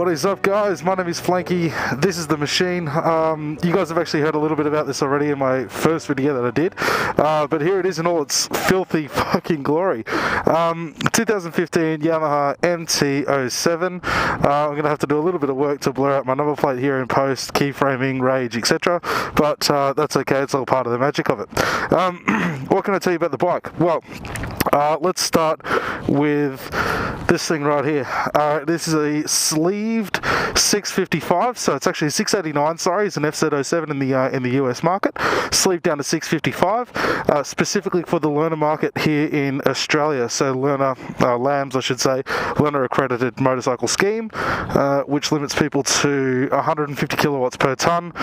What is up, guys? My name is Flanky. This is the machine. You guys have actually heard a little bit about this already in my first video that I did, but here it is in all its filthy fucking glory. 2015 Yamaha MT-07. I'm going to have to do a little bit of work to blur out my number plate here in post, keyframing, rage, etc. But that's okay, it's all part of the magic of it. What can I tell you about the bike? Well, let's start with this thing right here. This is a sleeved 655, so it's actually a 689. Sorry, it's an FZ-07 in the US market. Sleeved down to 655, specifically for the learner market here in Australia. So learner LAMS, I should say, learner accredited motorcycle scheme, which limits people to 150 kilowatts per ton.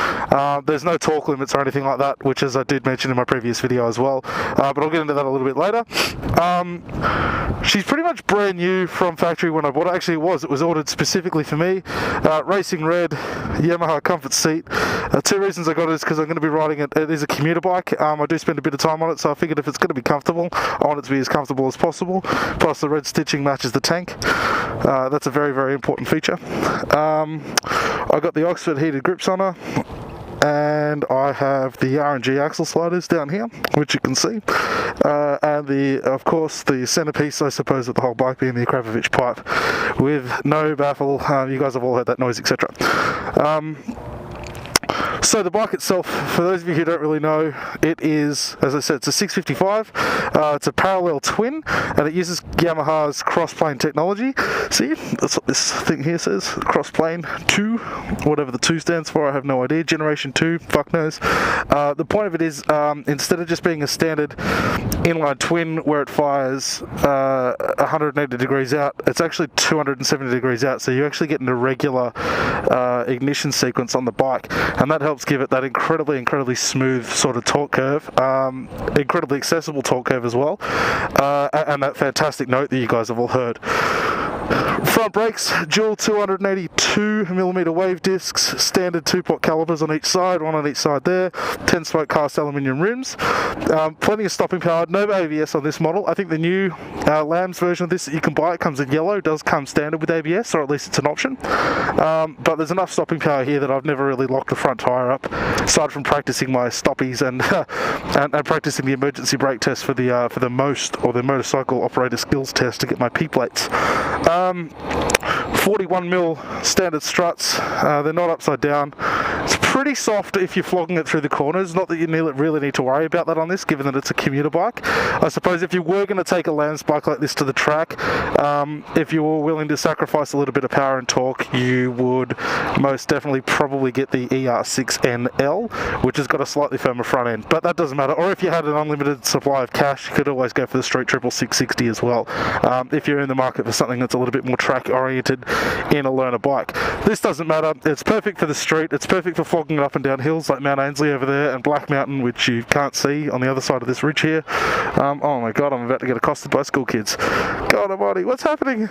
There's no torque limits or anything like that, which, as I did mention in my previous video as well, but I'll get into that a little bit later. She's pretty much brand new from factory when I bought it. Actually, it was ordered specifically for me. Racing red, Yamaha comfort seat. Two reasons I got it is because I'm going to be riding it. It is a commuter bike. I do spend a bit of time on it, so I figured if it's going to be comfortable, I want it to be as comfortable as possible. Plus the red stitching matches the tank. That's a very, very important feature. I got the Oxford heated grips on her, and I have the R&G axle sliders down here, which you can see, and of course the centerpiece, I suppose, of the whole bike being the Akrapovic pipe with no baffle. You guys have all heard that noise, etc. So the bike itself, for those of you who don't really know, it is, as I said, it's a 655. It's a parallel twin, and it uses Yamaha's cross-plane technology. See, that's what this thing here says, cross-plane 2, whatever the 2 stands for, I have no idea. Generation 2, fuck knows. The point of it is, instead of just being a standard inline twin where it fires 180 degrees out, it's actually 270 degrees out, so you actually get an irregular ignition sequence on the bike, and that helps give it that incredibly smooth sort of torque curve, incredibly accessible torque curve as well, and that fantastic note that you guys have all heard. Front brakes, dual 282mm wave discs, standard 2-pot calipers on each side, one on each side there, 10-spoke cast aluminium rims, plenty of stopping power, no ABS on this model. I think the new LAMS version of this that you can buy, it comes in yellow, does come standard with ABS, or at least it's an option. But there's enough stopping power here that I've never really locked the front tyre up, aside from practicing my stoppies and practicing the emergency brake test for the motorcycle operator skills test to get my P plates. 41mm standard struts, they're not upside down. It's pretty soft if you're flogging it through the corners, not that you really need to worry about that on this, given that it's a commuter bike. I suppose if you were going to take a LAMS bike like this to the track, if you were willing to sacrifice a little bit of power and torque, you would most definitely probably get the ER6NL, which has got a slightly firmer front end, but that doesn't matter. Or if you had an unlimited supply of cash, you could always go for the Street Triple 660 as well, if you're in the market for something that's a little bit more track oriented in a learner bike. This doesn't matter. It's perfect for the street. It's perfect for flogging it up and down hills like Mount Ainslie over there and Black Mountain, which you can't see on the other side of this ridge here. Oh my god, I'm about to get accosted by school kids. God almighty, what's happening?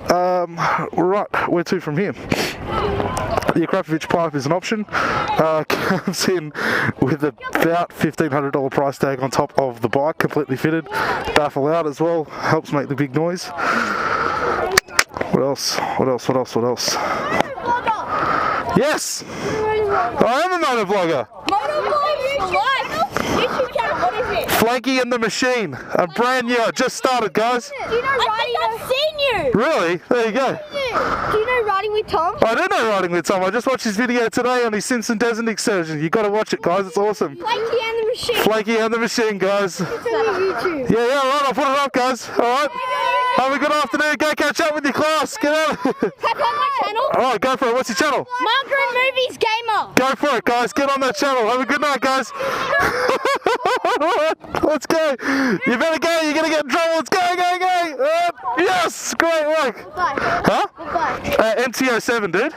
Right, where to from here? The Akrapovic pipe is an option. Comes in with about $1,500 price tag on top of the bike, completely fitted. Baffle out as well, helps make the big noise. What else? Yes! I am a motovlogger! Motovlog YouTube channel, what is it? Flanky and the Machine. I'm brand new, I just started, guys. Do you know riding? I've seen you! Really? There you go. Do you know Riding with Tom? I do know Riding with Tom. I just watched his video today on his Simpson Desert excursion. You got to watch it, guys. It's awesome. Flanky and the Machine. Flanky and the Machine, guys. It's on YouTube. Yeah, right. I'll put it up, guys. All right. Have a good afternoon. Go catch up with your class. Get out. Can I plug my channel? All right, go for it. What's your channel? Margaret Movies Gamer. Go for it, guys. Get on that channel. Have a good night, guys. Let's go. You better go. You're going to get in trouble. Let's go. Yes. Great work. Huh? MT-07, dude.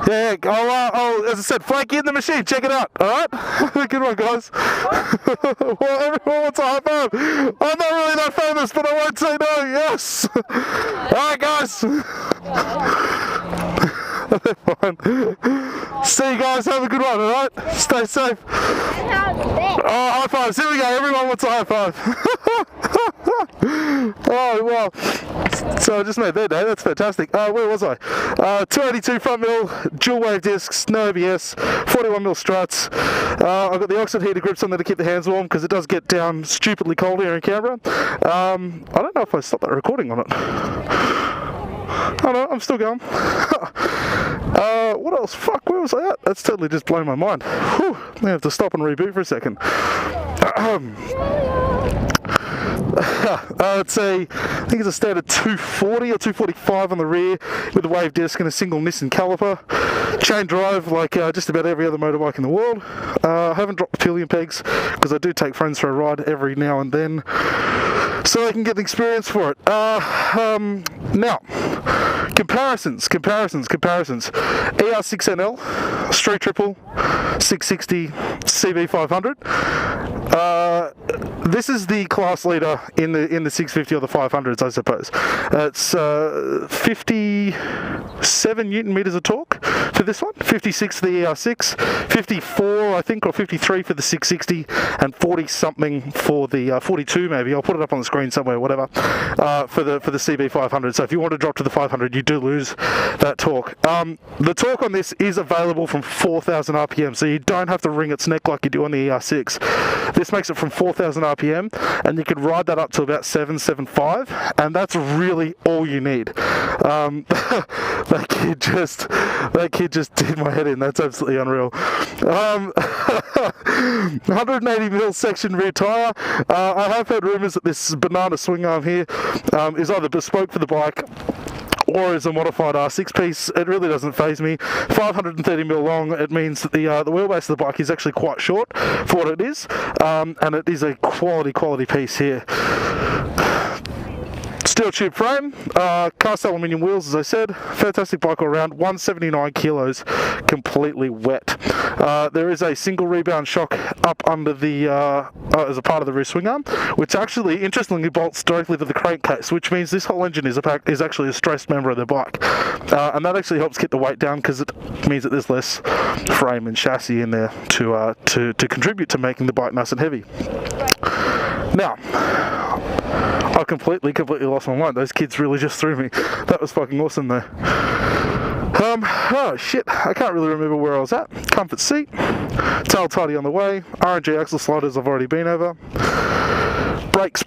Yeah, as I said, Flanky and the Machine, check it out, alright? Good one, guys. Well, everyone wants a high five. I'm not really that famous, but I won't say no, yes. Alright, guys. Fine. See you guys, have a good one, alright? Stay safe. Oh, high fives, here we go, everyone wants a high five. Oh, well. So I just made their day. That's fantastic. Where was I? 282 front mill, dual wave discs, no ABS, 41mm struts. I've got the Oxford heater grips on there to keep the hands warm because it does get down stupidly cold here in Canberra. I don't know if I stopped that recording on it. Oh no, I'm still going. What else? Fuck, where was I at? That's totally just blown my mind. Whew, I have to stop and reboot for a second. It's I think it's a standard 240 or 245 on the rear with a wave disc and a single Nissan caliper. Chain drive like just about every other motorbike in the world. I haven't dropped the pillion pegs because I do take friends for a ride every now and then so I can get the experience for it. Now, comparisons. ER6NL, Street Triple, 660, CB500. This is the class leader in the 650 or the 500s, I suppose. It's 57 Newton meters of torque for this one, 56 for the ER6, 54 I think, or 53 for the 660, and 40 something for the 42 maybe. I'll put it up on the screen somewhere, whatever. For the CB500. So if you want to drop to the 500, you do lose that torque. The torque on this is available from 4,000 RPM, so you don't have to wring its neck like you do on the ER6. This makes it from 4,000 RPM, and you can ride that up to about 775, and that's really all you need. That kid just did my head in. That's absolutely unreal. 180mm section rear tyre. I have heard rumours that this banana swing arm here is either bespoke for the bike or is a modified R6 piece. It really doesn't faze me. 530mm long, it means that the wheelbase of the bike is actually quite short for what it is, and it is a quality piece here. Steel tube frame, cast aluminium wheels, as I said. Fantastic bike all around. 179 kilos, completely wet. There is a single rebound shock up under the as a part of the rear swing arm, which actually interestingly bolts directly to the crankcase, which means this whole engine is actually a stressed member of the bike, and that actually helps get the weight down because it means that there's less frame and chassis in there to contribute to making the bike nice and heavy. Now, I completely lost my mind. Those kids really just threw me. That was fucking awesome though. Oh shit, I can't really remember where I was at. Comfort seat, tail tidy on the way, RNG axle sliders I've already been over. Brakes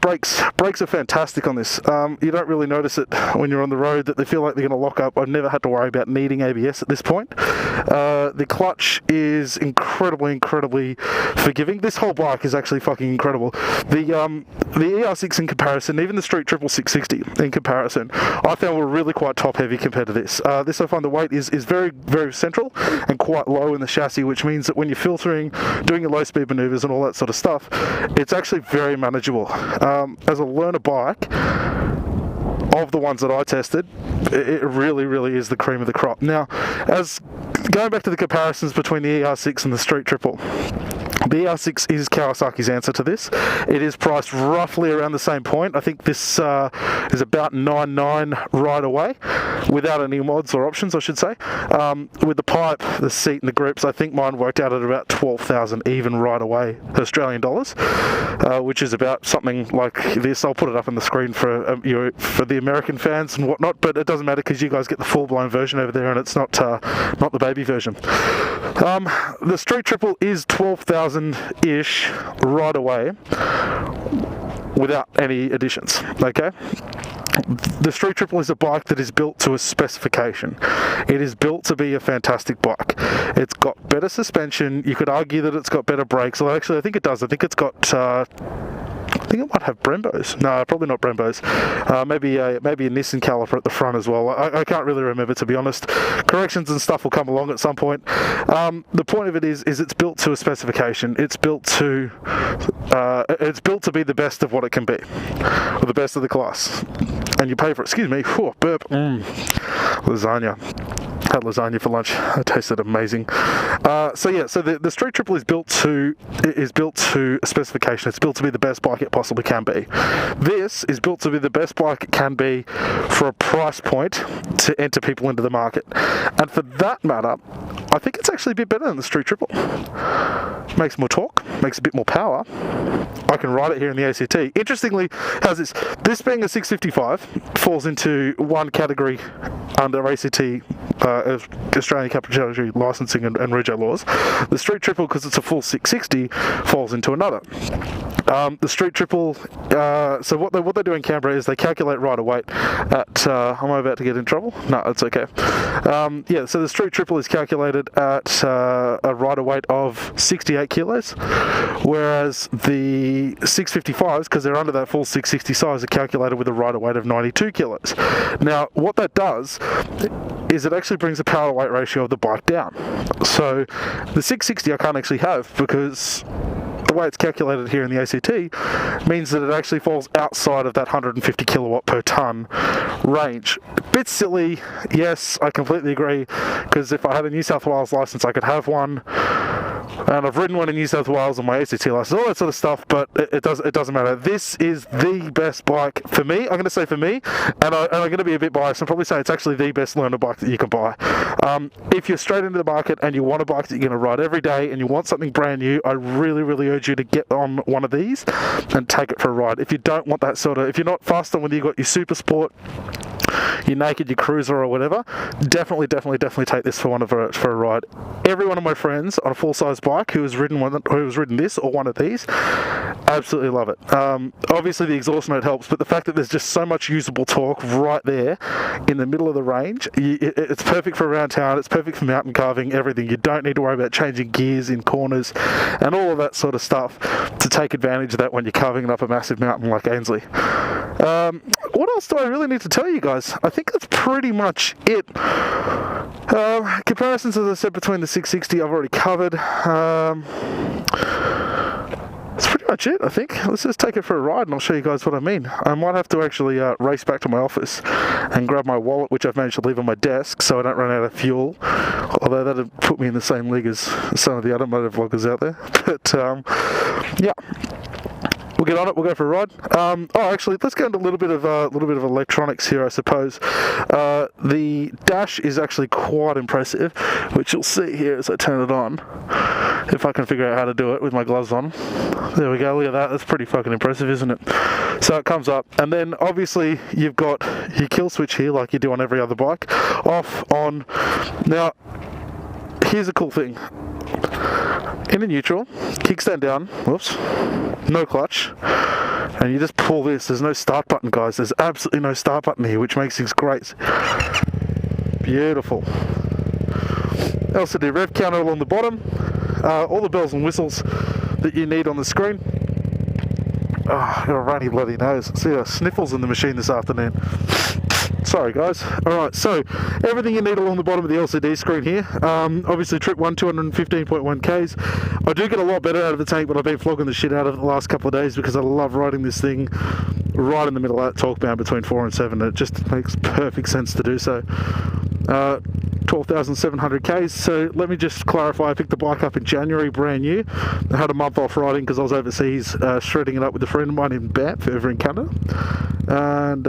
are fantastic on this. You don't really notice it when you're on the road that they feel like they're going to lock up. I've never had to worry about needing ABS at this point. The clutch is incredibly forgiving. This whole bike is actually fucking incredible. The ER6 in comparison, even the Street Triple 660 in comparison, I found were really quite top heavy compared to this. This I find the weight is very central and quite low in the chassis, which means that when you're filtering, doing your low speed maneuvers and all that sort of stuff, it's actually very manageable. As a learner bike, of the ones that I tested, it really is the cream of the crop. Now, as going back to the comparisons between the ER6 and the Street Triple, the ER6 is Kawasaki's answer to this. It is priced roughly around the same point. I think this is about 9.9 right away, without any mods or options, I should say. With the pipe, the seat, and the grips, I think mine worked out at about 12,000 even right away, Australian dollars, which is about something like this. I'll put it up on the screen for the American fans and whatnot, but it doesn't matter because you guys get the full-blown version over there, and it's not the baby version. The Street Triple is 12,000-ish right away without any additions, okay? The Street Triple is a bike that is built to a specification. It is built to be a fantastic bike. It's got better suspension. You could argue that it's got better brakes. Well, actually, I think it does. I think it's got I think it might have Brembos. No, probably not Brembos. Maybe a Nissan caliper at the front as well. I can't really remember, to be honest. Corrections and stuff will come along at some point. The point of it is it's built to a specification. It's built to be the best of what it can be, or the best of the class. And you pay for it. Excuse me. Whew, burp. Lasagna. Had lasagna for lunch. It tasted amazing. So the Street Triple is built to a specification. It's built to be the best bike it possibly can be. This is built to be the best bike it can be for a price point to enter people into the market. And for that matter, I think it's actually a bit better than the Street Triple. Makes more torque, makes a bit more power. I can ride it here in the ACT. Interestingly, how's this? This being a 655 falls into one category under ACT, Australian Capital licensing and rego laws. The Street Triple, because it's a full 660, falls into another. The Street Triple, so what they do in Canberra is they calculate rider weight at, am I about to get in trouble? No, it's okay. Yeah, so the Street Triple is calculated at a rider weight of 68 kilos, whereas the 655s, because they're under that full 660 size, are calculated with a rider weight of 92 kilos. Now, what that does is it actually brings the power weight ratio of the bike down. So the 660 I can't actually have because the way it's calculated here in the ACT means that it actually falls outside of that 150 kilowatt per tonne range. A bit silly, yes, I completely agree, because if I had a New South Wales licence I could have one, and I've ridden one in New South Wales on my ACT licence, all that sort of stuff, but it doesn't matter. This is the best bike for me. I'm going to say for me, and I'm going to be a bit biased and probably say it's actually the best learner bike that you can buy. If you're straight into the market and you want a bike that you're going to ride every day and you want something brand new, I really, really urge you to get on one of these and take it for a ride. If you don't want that sort of, if you're not fast on whether you've got your Super Sport, your Naked, your Cruiser or whatever, definitely take this for a ride. Every one of my friends on a full-size bike who has ridden this or one of these, absolutely love it. Obviously the exhaust note helps, but the fact that there's just so much usable torque right there in the middle of the range, it's perfect for around town, it's perfect for mountain carving, everything. You don't need to worry about changing gears in corners and all of that sort of stuff to take advantage of that when you're carving up a massive mountain like Ainslie. What else do I really need to tell you guys? I think that's pretty much it. Comparisons, as I said, between the 660 I've already covered. That's pretty much it, I think. Let's just take it for a ride and I'll show you guys what I mean. I might have to actually race back to my office and grab my wallet, which I've managed to leave on my desk so I don't run out of fuel, although that would put me in the same league as some of the automotive vloggers out there. But yeah, we'll get on it. We'll go for a ride. Actually, let's go into a little bit of electronics here, I suppose. The dash is actually quite impressive, which you'll see here as I turn it on. If I can figure out how to do it with my gloves on. There we go. Look at that. That's pretty fucking impressive, isn't it? So it comes up, and then obviously you've got your kill switch here, like you do on every other bike. Off, on. Now, here's a cool thing. In a neutral, kickstand down, whoops, no clutch, and you just pull this. There's no start button, guys. There's absolutely no start button here, which makes things great. Beautiful. LCD rev counter along the bottom, all the bells and whistles that you need on the screen. Oh, I've got a runny bloody nose. See, sniffles in the machine this afternoon. Sorry guys. Alright, so everything you need along the bottom of the LCD screen here. Obviously trip 1, 215.1 Ks. I do get a lot better out of the tank, but I've been flogging the shit out of it the last couple of days because I love riding this thing right in the middle of that torque band between 4 and 7. It just makes perfect sense to do so. 12,700 Ks. So let me just clarify, I picked the bike up in January, brand new. I had a month off riding because I was overseas shredding it up with a friend of mine in Banff over in Canada. And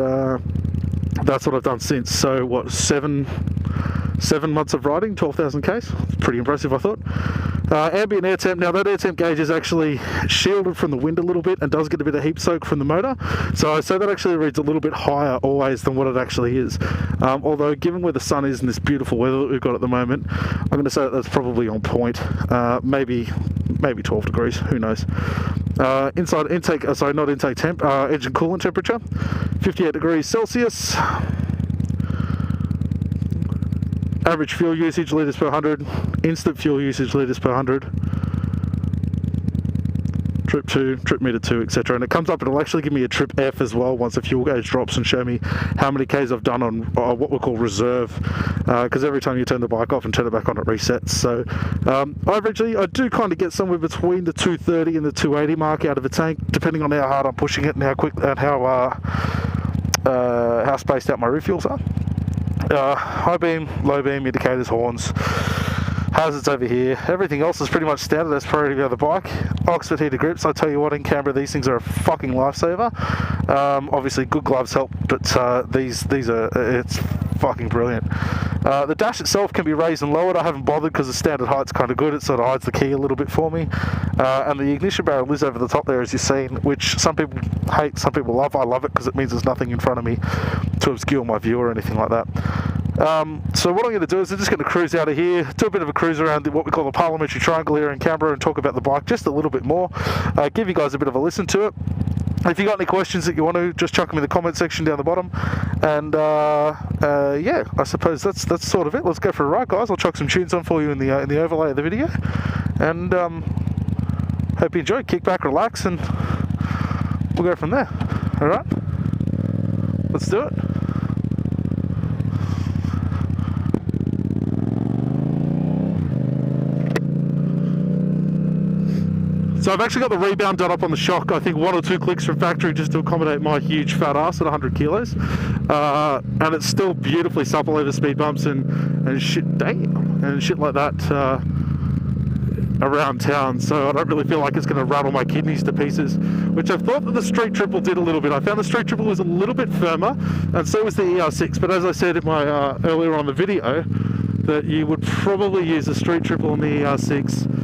that's what I've done since. So what, 7 months of riding, 12,000 Ks. Pretty impressive, I thought. Ambient air temp. Now that air temp gauge is actually shielded from the wind a little bit and does get a bit of heat soak from the motor. So that actually reads a little bit higher always than what it actually is. Although given where the sun is and this beautiful weather that we've got at the moment, I'm going to say that's probably on point. Maybe 12 degrees, who knows. Inside intake, not intake temp, engine coolant temperature, 58 degrees Celsius. Average fuel usage litres per 100, instant fuel usage litres per 100, trip 2, trip meter 2, etc. And it comes up and it'll actually give me a trip F as well once the fuel gauge drops and show me how many Ks I've done on what we call reserve, because every time you turn the bike off and turn it back on it resets. So averagely I do kind of get somewhere between the 230 and the 280 mark out of the tank, depending on how hard I'm pushing it and how quick and how spaced out my refuels are. High beam, low beam, indicators, horns, hazards over here. Everything else is pretty much standard as per every other bike. Oxford heated grips. I tell you what, in Canberra these things are a fucking lifesaver. Obviously good gloves help, but these are, it's fucking brilliant. The dash itself can be raised and lowered. I haven't bothered because the standard height's kind of good. It sort of hides the key a little bit for me. And the ignition barrel is over the top there, as you've seen, which some people hate, some people love. I love it because it means there's nothing in front of me to obscure my view or anything like that. So what I'm going to do is I'm just going to cruise out of here, do a bit of a cruise around what we call the Parliamentary Triangle here in Canberra and talk about the bike just a little bit more, give you guys a bit of a listen to it. If you got any questions that you want to, just chuck them in the comment section down the bottom. And yeah, I suppose that's sort of it. Let's go for a ride, guys. I'll chuck some tunes on for you in the overlay of the video. And hope you enjoy. Kick back, relax, and we'll go from there. All right, let's do it. So I've actually got the rebound done up on the shock. I think 1 or 2 clicks from factory just to accommodate my huge fat ass at 100 kilos. And it's still beautifully supple over speed bumps and shit, and shit like that around town. So I don't really feel like it's going to rattle my kidneys to pieces, which I thought that the Street Triple did a little bit. I found the Street Triple was a little bit firmer, and so was the ER6. But as I said in my earlier on the video, that you would probably use the Street Triple and the ER6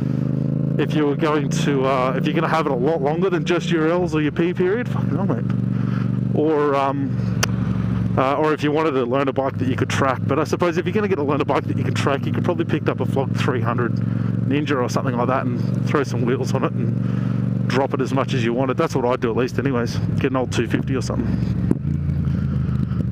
if you were going to, if you're going to have it a lot longer than just your L's or your P period, fucking hell, mate. Or if you wanted to learn a bike that you could track. But I suppose if you're going to learn a bike that you can track, you could probably pick up a Flock 300 Ninja or something like that and throw some wheels on it and drop it as much as you wanted. That's what I'd do at least anyways. Get an old 250 or something.